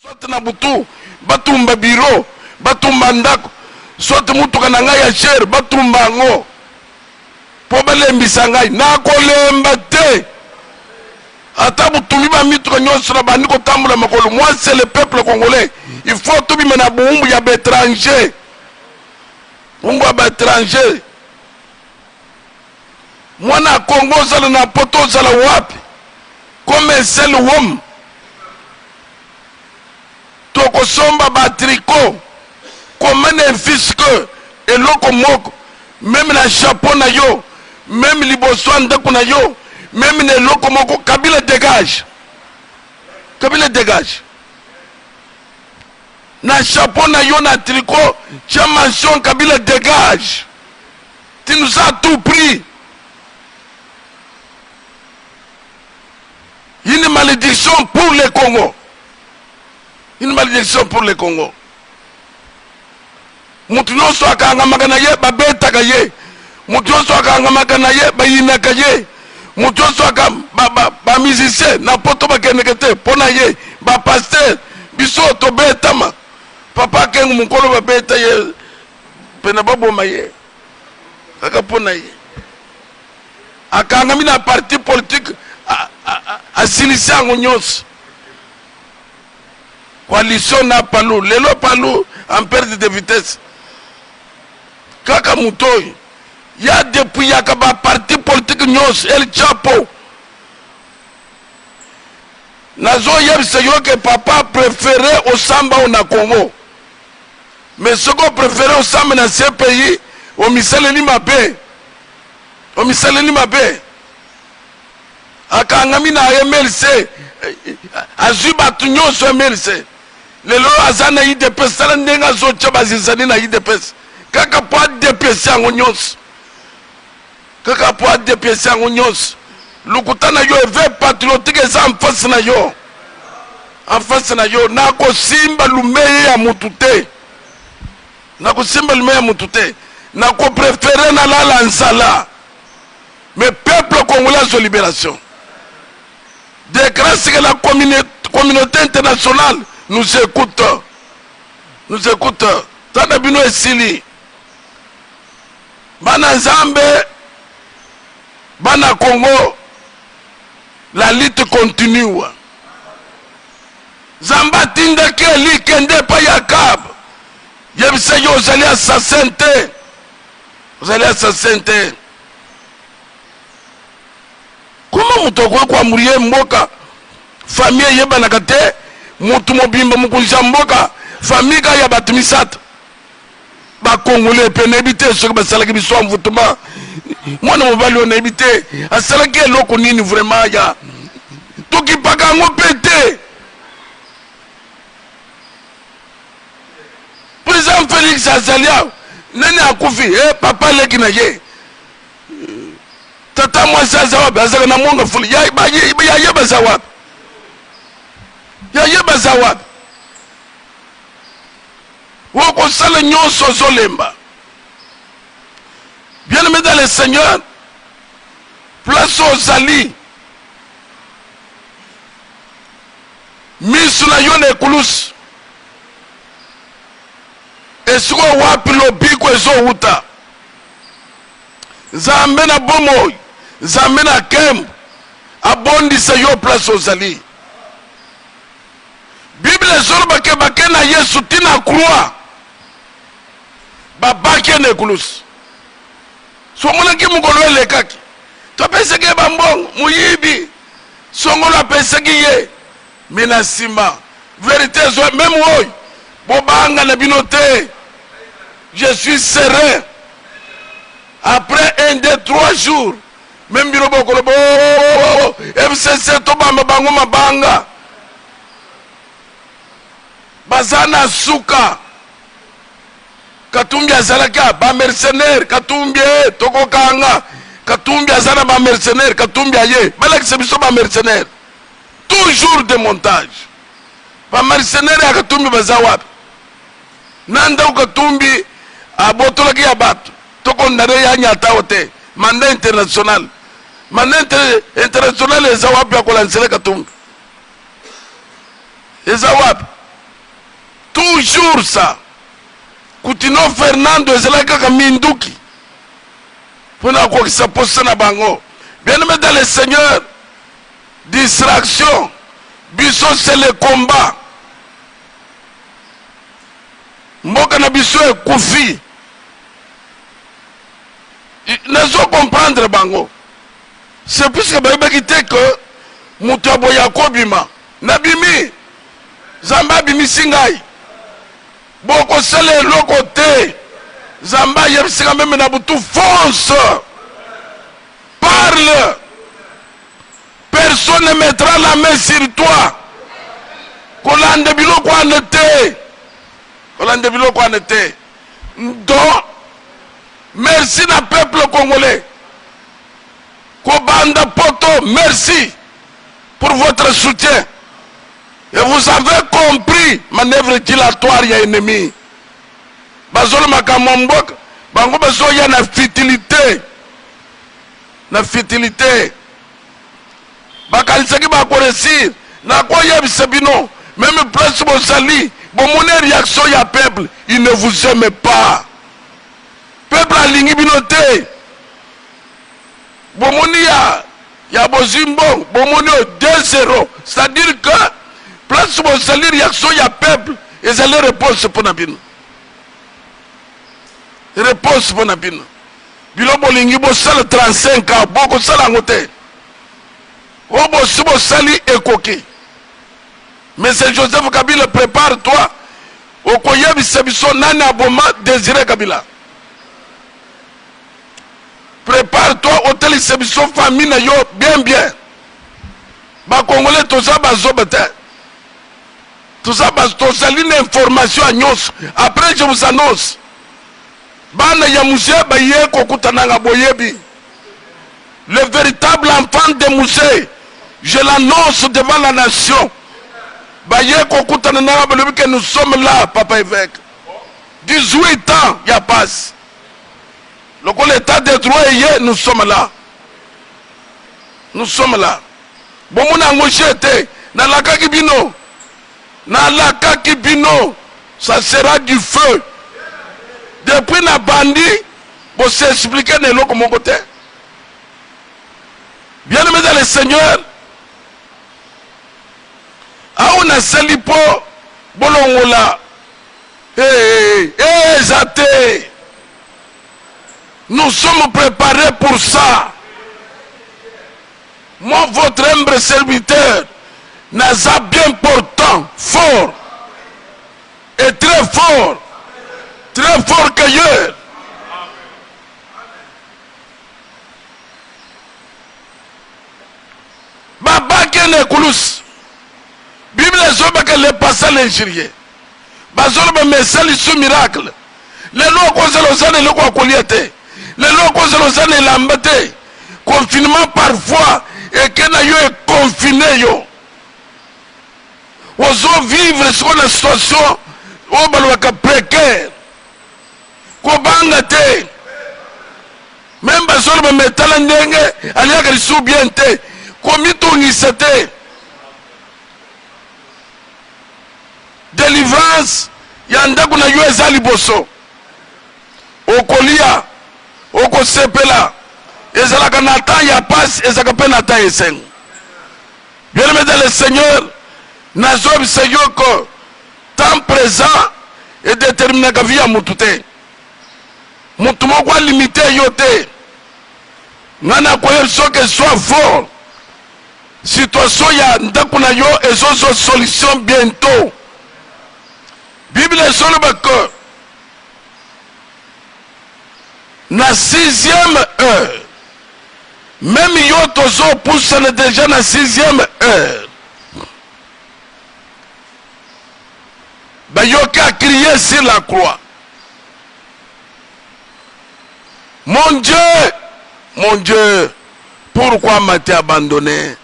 Soit na butu batumba biro batumba ndako soit mutuka na ngai ya cher batumba ngo po balembisa ngai na kolemba te ata butumi ba mituka nyonso na bandi kotambula makolo. Moi c'est le peuple congolais, il faut tout bimena buumbu ya bétranger buumbu ya bétranger. Mwana Congo zala na poto zala wapi comme seul homme toko somba ba tricot comme un fisque et loko moko même na chapeau na yo même liboso ndako na yo même ne loko moko. Kabila dégage, Kabila dégage. Na chapeau na yo na tricot tu as mention Kabila dégage. Tu nous as tout pris. Une malédiction pour le Congo. Une malédiction pour le Congo. Mutu nyonso akangamaga na ye babetaka ye. Mutu nyonso akangamaga na ye bayinaka ye. Mutu nyonso ba musicien na poto bakendeke te pona ye ba pasteur biso tobetama. Papa kengu mukolo babeta ye pena baboma ye. Kaka pona ye. Akangami na parti politique asilisi yango nyonso. Coalition na palu lelo palu en perte de vitesse. Kaka mutoy ya depuis yakaba parti politique nyonso El Chapo nazo yebisa yo que papa préféré au samba na Congo, mais ce qu'on préféré au samba na ce pays au misaleli mabe, au misaleli mabe. Akangami na MLC azuba tunyonso MLC lelo azana IDP sala ndenga zocha bazizani na IDP kaka po DPC yango nyonso, kaka po DPC yango nyonso. Lukutana yo eve patriotique eza en face na yo, en face na yo. Na kosimba lumeye ya mutu te, na kosimba lumeye ya mutu te, na ko préférer na lala nsala. Mais peuple congolais de libération, de grâce que la communauté internationale nous écoute, nous écoute. Tanabino esili bana Nzambe bana Congo, la lutte continue. Zamba tinda ke li kende pa yakab yebisa yo zali assassin te, zali assassin te. Comment mutoko kwa muriye mboka famille yebanaka te mutu mobimba mukunja mboka famille ka ya batumisata ba Congolais pe nebite soki basalaki biso mvutuma mwana mobali on nebite asalaki eloko nini vraiment ya toki paka ngo pete. Président Félix Azalia nani akufi papa leki na ye tata mwasi azawapi azaka na mwonga fuli ya yeba zawapi, ya yeba zawapi. Woko sala nyonso zolemba. Bien aimé dans le Seigneur, place aux alliés. Misu na yone kulus. Esiko wapi lobiko ezo uta. Zambe na bomo, zambe na kem. Abondi sa yo place aux alliés. Bible zoro bake na Yesu tina croix. Babaki ne kulus. Songola ki mukolo elekaki. To peseke bambong muyibi. Songola peseki ye. Mina simba. Vérité zo même woy. Bobanga na binote. Je suis serein. Après 1, 2, 3 jours. Même biro bokolo bo FCC to bamba bango mabanga. Bazana suka. Katumbi azalaka ba mercenaire, Katumbi toko kanga, Katumbi azana ba mercenaire, Katumbi aye, balak se biso ba mercenaire. Toujours des montages. Ba mercenaire ya Katumbi bazawapi. Nanda Katumbi abotola ki abatu. Toko ndare ya nyata ote. Mandat international. Mandat international ezawapi ya kolansele Katumbi. Ezawapi. toujours ça. Kutino Fernando ezalaka ka minduki. Pona ko kisa posa na bango. Bien-aimé dans le Seigneur, distraction, biso c'est le combat. Mboka na biso ekufi. Nazo comprendre bango. C'est plus que baibaki te que mutu aboya kobima. Nabimi. Zamba bimisi ngai. Boko sele eloko te. Zamba yebisika meme na butu fonce. Parle. Personne ne mettra la main sur toi. Kolande biloko anete. Kolande biloko anete. Donc, merci na peuple congolais. Kobanda Poto, merci pour votre soutien. Et vous avez compris manœuvre dilatoire ya ennemi. Bazolo makamambok, bango bazo ya na futilité. Na futilité. Bakalisaki ba koresir, na ko yebisa bino, même place bozali, bon mon réaction ya peuple, il ne vous aime pas. Peuple alingi bino te. Bon moni ya bozimbo, bon moni 2-0, c'est-à-dire que place bozali réaction ya peuple, et allez réponse pour nabino. Réponse pour nabino. Bilo bolingi bo sala 35 ans, boko sala ngote. Obo subo sali ekoki. Mais c'est Joseph Kabila, prépare-toi. Okoyebi sebiso nani aboma Désiré Kabila. Prépare-toi au télévision famille na yo bien. Ba Congolais tout ça bazobete. Tout ça bazosali l'information à nyos. Après je vous annonce. Bana ya musée baye kokutana nga boyebi. Le véritable enfant de Moussé, je l'annonce devant la nation. Baye kokutana nga boyebi que nous sommes là, papa évêque. 18 ans, il y a passe. L'état de droit est, nous sommes là. Nous sommes là. Bon, mon angochete, na la kakibino. Na la kakibino, ça sera du feu. Depuis la bandit, pour s'expliquer de l'eau comme mon côté. Bien aimé dans le Seigneur, a on a salipo, bolongola. Zate. Nous sommes préparés pour ça. Moi, votre humble serviteur, Naza bien portant, fort, et très fort qu'ailleurs. Baba Kene Koulous, Bible zoba que le passé l'injurier. Bazolo be mesali sous miracle. Les lois consolosane le quoi koliete. Les lois consolosane l'ambate. Confinement parfois et que na yo est confiné yo. Ozo vivre sur la situation au balwaka précaire. Ko banga te. Même bazolo be metala ndenge aliaka sous bien te. Komito ngisete. Délivrance yanda kuna yo ezali boso okolia okosepela ezalaka na temps ya passe ezalaka pe na temps eseng. Bien-aimé dans le Seigneur, nazobi Seigneur que temps présent est déterminé ka vie ya mutu te. Mutu moko limité yo te. Ngana koyel soke soit fort. Situation ya ndakuna yo ezozo solution bientôt. Bible est que na 6e heure, même yo tozo pousse déjà na 6e heure. Ben yo ka crier sur la croix. Mon Dieu, pourquoi m'as-tu abandonné?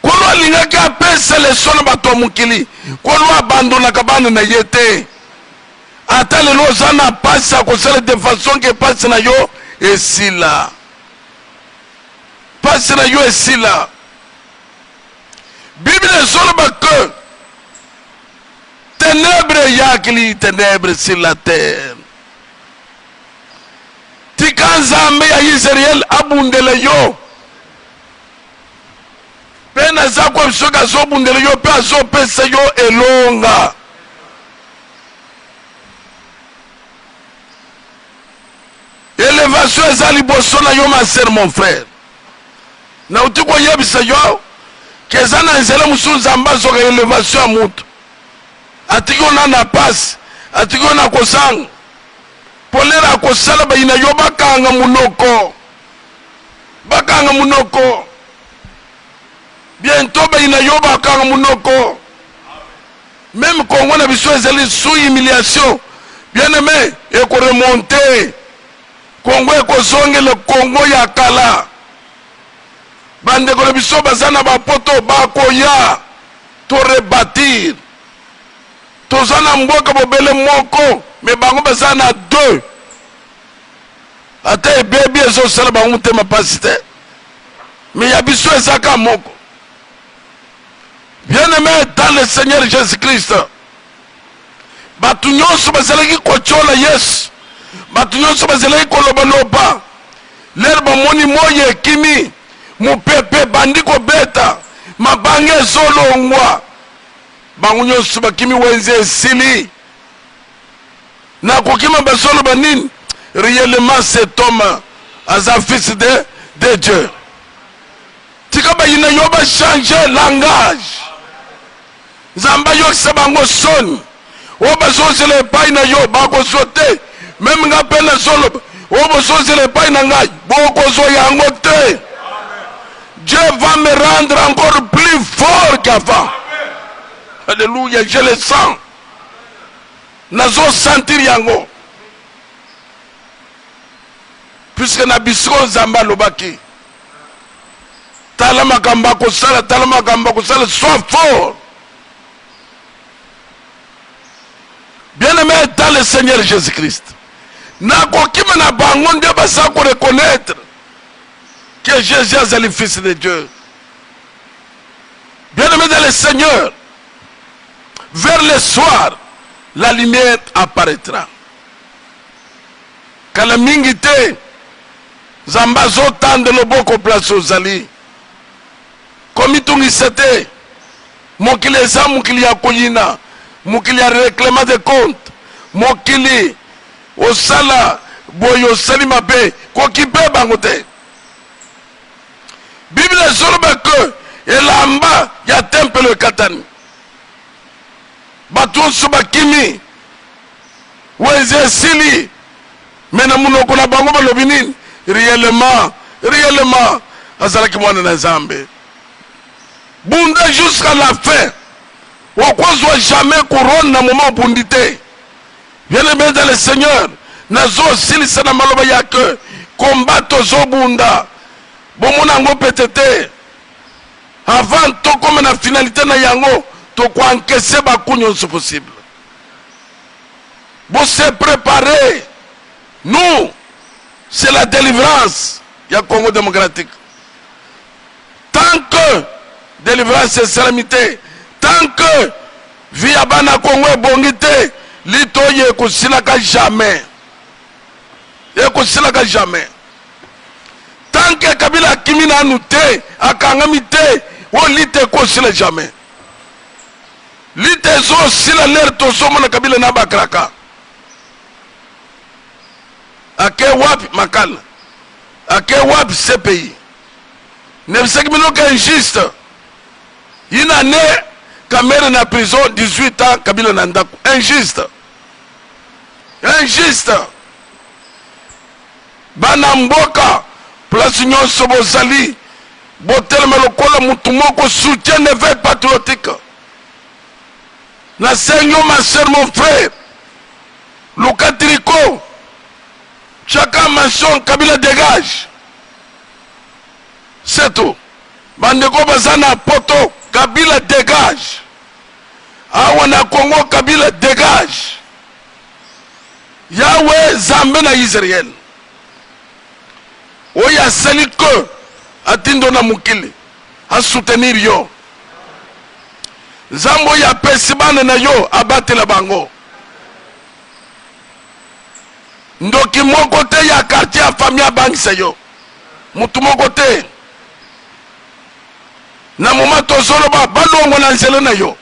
Kono alingaki apesa leso na bato mukili kono abandona kabana na yete ata lelo oza na pasi akosala de façon ke pasi na yo esila pasi na yo esila. Bible ezoloba ke yakili ténèbres sur la terre. Tika nzambe ya Israel abundele yo. Pena zakwa bisoka zobundele yo pe azopesa yo elonga. Élévation ezali boso na yo ma sœur mon frère. Na utiko yebisa yo kezana nzela musu nzamba zoka élévation ya mutu. Atiko na passe, atiko na kosanga. Polera kosala bayina yo bakanga munoko. Bakanga munoko. Bientôt bayina yo bakanga munoko. Même Congo na biso ezali sous humiliation. Bien aimé, et qu'on remonter. Congo ekozonge le Congo ya kala. Bande ko biso bazana ba poto bakoya to rebâtir. Tozana mboka bobele moko mais bango bazana deux. Ate bébé ezo sala bango te mapasite. Mais ya biso ezaka moko. Bien-aimé dans le Seigneur Jésus-Christ. Batu nyonso bazalaki kochola Yesu. Batu nyonso bazalaki kolobaloba. Lerba moni moye kimi. Mupepe bandi kobeta. Mabange ezolongwa. Bango nyonso bakimi wenze esili. Na kokima basolo banini. Réellement cet homme as un fils de Dieu. Tika bayina yoba changer langage. Zamba yo sabango soni. Oba sosele pai na yo bako sote. Même nga pena solo. Oba sosele pai na ngai boko so yango te. Dieu va me rendre encore plus fort qu'avant. Alléluia, je le sens. Nazo sentir yango. Puisque na bisko zamba lobaki. Talama kamba kosala, sois fort. Bien-aimé dans le Seigneur Jésus-Christ. Na kokima na bango nde basa ko reconnaître que Jésus est le Fils de Dieu. Bien-aimé dans le Seigneur, vers le soir, la lumière apparaîtra. Kala mingi te zamba zotande loboko place ozali. Komitungi sete mokili eza mokili ya koyina, mokili ya réclament de compte, mokili osala boye osali mabe kokipe bango te. Bible ezoloba ke elamba ya temple ekatani. Bato nyonso bakimi wenze esili me na munoko na bango balobi nini? Réellement azalaki mwana na Nzambe. Bunda jusqu'à la fin. Wakozwa jamais couronne na moment bundité. Bien-aimé dans le Seigneur, nazo silisa na maloba yake combattre zo bunda. Bomona ngo petete. Avant to comme na finalité na yango to ko encaisser ba kunyo c'est possible. Bon se préparer. Nous c'est la délivrance. Il y a Congo démocratique. Tant que délivrance et salamité, tant que via bana Congo et bongité, l'itoye kusilaka jamais. Et kusilaka jamais. Tant que Kabila Kimina nouté, akangamité, on lite kusila jamais. Lite zo sila l'air to somo na Kabila na bakraka. Ake wapi makala. Ake wapi ce pays. Ne sais que injuste. Il a né Kamere na prison 18 ans Kabila Nandaku. Injuste. Injuste. Banamboka place nyonso bozali botelema lokola mutu moko soutien ne veille patriotique. Na Seigneur ma sœur mon frère. Lukatriko. Chacun mentionne Kabila dégage. C'est tout. Bandeko bazana poto Kabila dégage. Awana Congo Kabila dégage. Yahweh Zambé na Israël. Oya sali que atindo na mukili a soutenir yo. Zambo ya pesibane na yo abate la bango. ndoki moko te ya quartier ya famille abangisa yo mutu moko te na moma tozoloba balongo na nzela na yo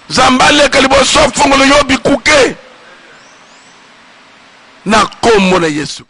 zambale liboso fungolo yo bikuke na kombo na Yesu.